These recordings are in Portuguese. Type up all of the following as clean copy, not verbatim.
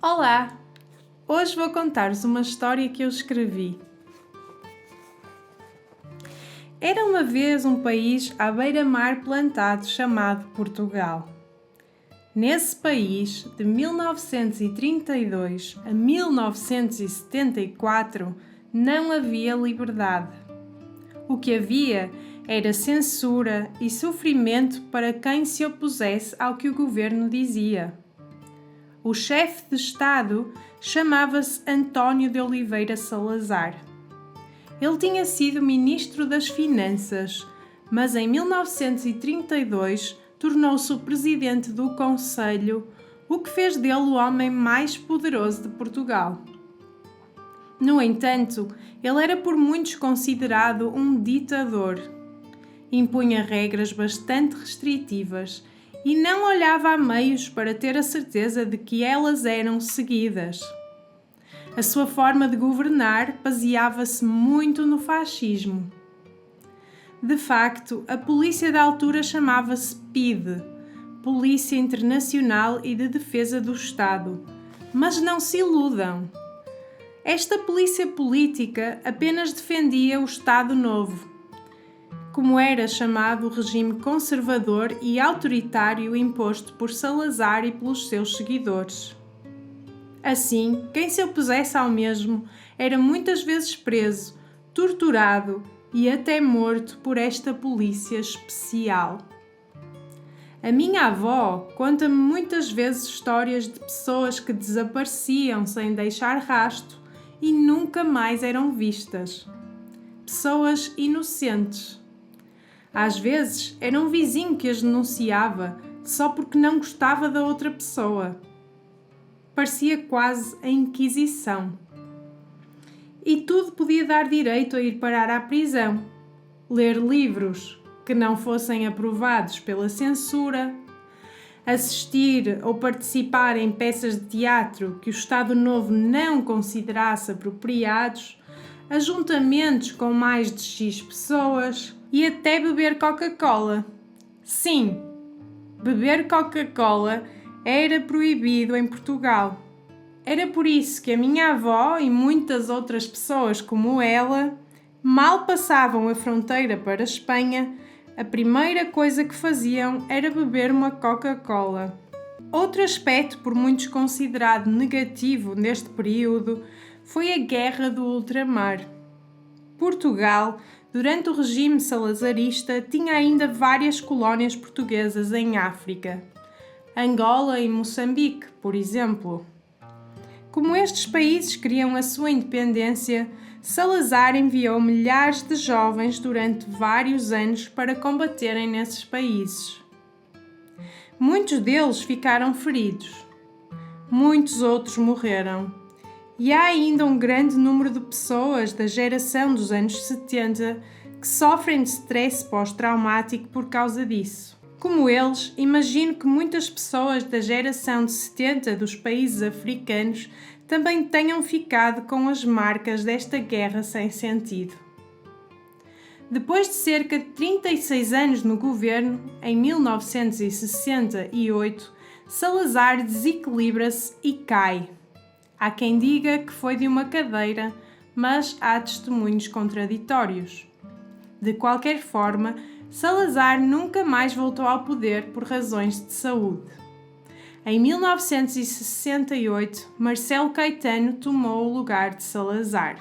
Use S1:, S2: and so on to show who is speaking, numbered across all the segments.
S1: Olá! Hoje vou contar-vos uma história que eu escrevi. Era uma vez um país à beira-mar plantado chamado Portugal. Nesse país, de 1932 a 1974, não havia liberdade. O que havia era censura e sofrimento para quem se opusesse ao que o governo dizia. O chefe de Estado chamava-se António de Oliveira Salazar. Ele tinha sido ministro das Finanças, mas em 1932 tornou-se o presidente do Conselho, o que fez dele o homem mais poderoso de Portugal. No entanto, ele era por muitos considerado um ditador. Impunha regras bastante restritivas e não olhava a meios para ter a certeza de que elas eram seguidas. A sua forma de governar baseava-se muito no fascismo. De facto, a polícia da altura chamava-se PIDE, Polícia Internacional e de Defesa do Estado. Mas não se iludam. Esta polícia política apenas defendia o Estado Novo, como era chamado o regime conservador e autoritário imposto por Salazar e pelos seus seguidores. Assim, quem se opusesse ao mesmo era muitas vezes preso, torturado e até morto por esta polícia especial. A minha avó conta-me muitas vezes histórias de pessoas que desapareciam sem deixar rastro e nunca mais eram vistas. Pessoas inocentes. Às vezes era um vizinho que as denunciava só porque não gostava da outra pessoa. Parecia quase a Inquisição. E tudo podia dar direito a ir parar à prisão, ler livros que não fossem aprovados pela censura, assistir ou participar em peças de teatro que o Estado Novo não considerasse apropriados, ajuntamentos com mais de X pessoas e até beber Coca-Cola. Sim, beber Coca-Cola era proibido em Portugal. Era por isso que a minha avó e muitas outras pessoas como ela mal passavam a fronteira para a Espanha, a primeira coisa que faziam era beber uma Coca-Cola. Outro aspecto por muitos considerado negativo neste período foi a Guerra do Ultramar. Portugal, durante o regime salazarista, tinha ainda várias colónias portuguesas em África, Angola e Moçambique, por exemplo. Como estes países queriam a sua independência, Salazar enviou milhares de jovens durante vários anos para combaterem nesses países. Muitos deles ficaram feridos, muitos outros morreram. E há ainda um grande número de pessoas da geração dos anos 70 que sofrem de stress pós-traumático por causa disso. Como eles, imagino que muitas pessoas da geração de 70 dos países africanos também tenham ficado com as marcas desta guerra sem sentido. Depois de cerca de 36 anos no governo, em 1968, Salazar desequilibra-se e cai. Há quem diga que foi de uma cadeira, mas há testemunhos contraditórios. De qualquer forma, Salazar nunca mais voltou ao poder por razões de saúde. Em 1968, Marcelo Caetano tomou o lugar de Salazar.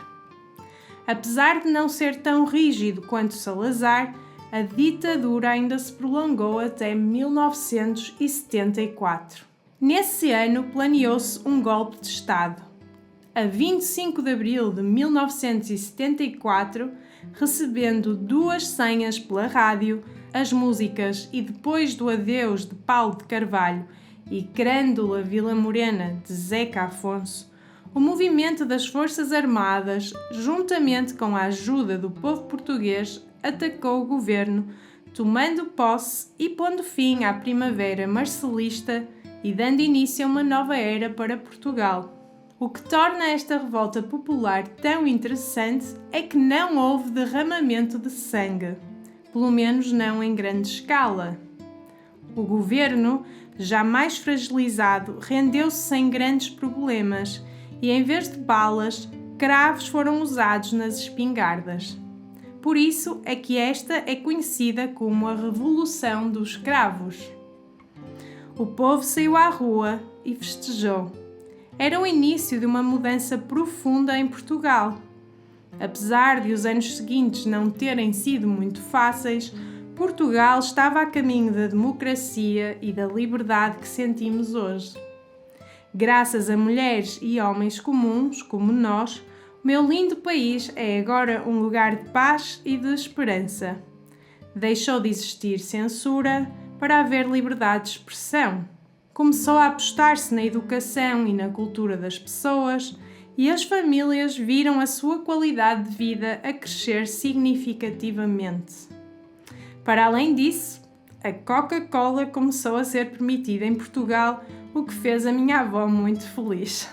S1: Apesar de não ser tão rígido quanto Salazar, a ditadura ainda se prolongou até 1974. Nesse ano, planeou-se um golpe de Estado. A 25 de abril de 1974, recebendo 2 senhas pela rádio, as músicas E Depois do Adeus de Paulo de Carvalho e Grândola Vila Morena de Zeca Afonso, o movimento das Forças Armadas, juntamente com a ajuda do povo português, atacou o governo, tomando posse e pondo fim à Primavera Marcelista e dando início a uma nova era para Portugal. O que torna esta revolta popular tão interessante é que não houve derramamento de sangue, pelo menos não em grande escala. O governo já mais fragilizado, rendeu-se sem grandes problemas e, em vez de balas, cravos foram usados nas espingardas. Por isso é que esta é conhecida como a Revolução dos Cravos. O povo saiu à rua e festejou. Era o início de uma mudança profunda em Portugal. Apesar de os anos seguintes não terem sido muito fáceis, Portugal estava a caminho da democracia e da liberdade que sentimos hoje. Graças a mulheres e homens comuns, como nós, o meu lindo país é agora um lugar de paz e de esperança. Deixou de existir censura para haver liberdade de expressão. Começou a apostar-se na educação e na cultura das pessoas e as famílias viram a sua qualidade de vida a crescer significativamente. Para além disso, a Coca-Cola começou a ser permitida em Portugal, o que fez a minha avó muito feliz.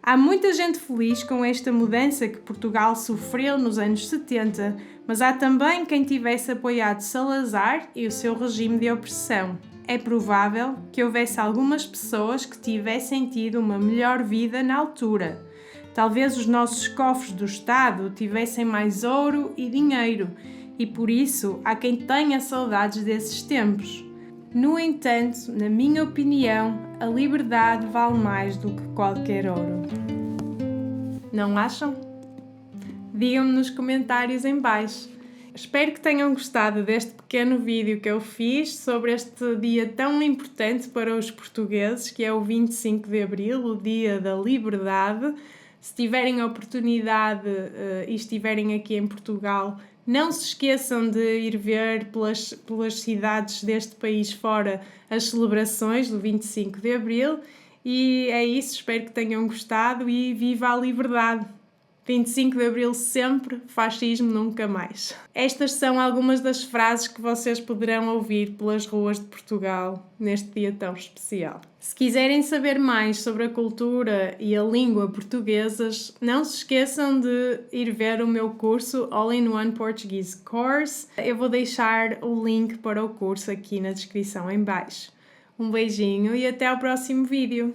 S1: Há muita gente feliz com esta mudança que Portugal sofreu nos anos 70, mas há também quem tivesse apoiado Salazar e o seu regime de opressão. É provável que houvesse algumas pessoas que tivessem tido uma melhor vida na altura. Talvez os nossos cofres do Estado tivessem mais ouro e dinheiro, e por isso há quem tenha saudades desses tempos. No entanto, na minha opinião, a liberdade vale mais do que qualquer ouro. Não acham? Digam-me nos comentários em baixo. Espero que tenham gostado deste pequeno vídeo que eu fiz sobre este dia tão importante para os portugueses, que é o 25 de Abril, o Dia da Liberdade. Se tiverem a oportunidade e estiverem aqui em Portugal, não se esqueçam de ir ver pelas cidades deste país fora as celebrações do 25 de Abril. E é isso, espero que tenham gostado e viva a liberdade! 25 de Abril sempre, fascismo nunca mais. Estas são algumas das frases que vocês poderão ouvir pelas ruas de Portugal neste dia tão especial. Se quiserem saber mais sobre a cultura e a língua portuguesas, não se esqueçam de ir ver o meu curso All-in-One Portuguese Course. Eu vou deixar o link para o curso aqui na descrição em baixo. Um beijinho e até ao próximo vídeo!